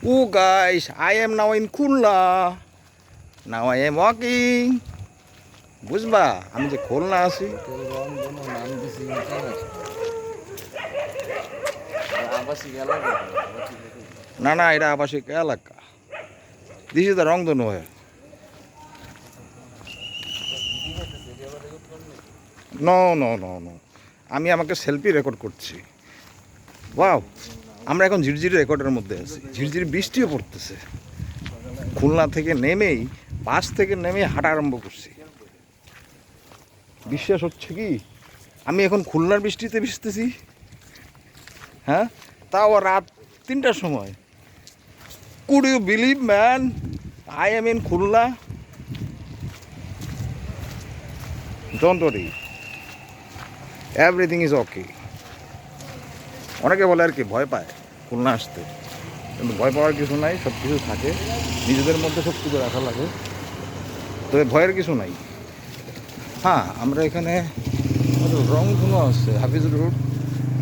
Oh guys, I am now in Khulna. Now I am walking. বুঝবা আমি যে খুলনা আছি। না না, এটা আবাসিক এলাকা। দিস ইজ দ্য রংধনু। নো নো নো নো, আমি আমাকে সেলফি রেকর্ড করছি। ওয়াও, আমরা এখন ঝিরঝিরি রেকর্ডের মধ্যে আছি। ঝিরঝিরি বৃষ্টিও পড়তেছে। খুলনা থেকে নেমেই, বাস থেকে নেমে হাঁটা আরম্ভ করছি। বিশ্বাস হচ্ছে কি আমি এখন খুলনার বৃষ্টিতে ভিজতেছি? হ্যাঁ, তাও রাত 3টার সময়। Could you believe man, I am in Khulna. Don't worry, everything is okay. অনেকে বলে আর কি ভয় পায় খুলনা আসতে, কিন্তু ভয় পাওয়ার কিছু নাই, সব কিছু থাকে। নিজেদের মধ্যে সব কিছু রাখা লাগে, তবে ভয়ের কিছু নাই। হ্যাঁ, আমরা এখানে রংধনু আছে, হাফিজ রোড,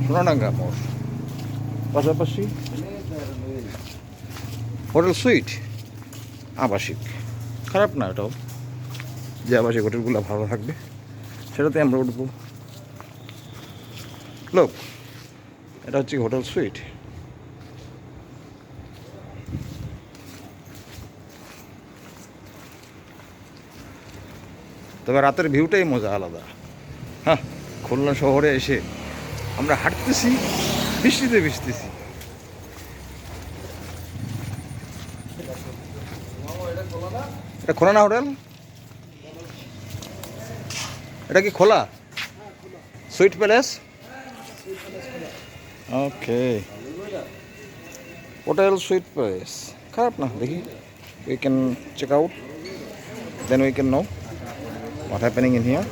সোনাডাঙ্গা মোড়, পাশাপাশি হোটেল সুইট আবাসিক। খারাপ না এটাও, যে আবাসিক হোটেলগুলো ভালো থাকবে সেটাতে আমরা উঠবো। লোক, এটা হচ্ছে হোটেল সুইট। তবে রাতের ভিউটাই মজা আলাদা। হ্যাঁ, খুলনা শহরে এসে আমরা হাঁটতেছি, বৃষ্টিতে ভিজতেছি। এটা খোলা না হোটেল? এটা কি খোলা? Sweet Palace, okay. Hotel Sweet Palace খারাপ না, দেখি we can check out, then we can know what happening in here.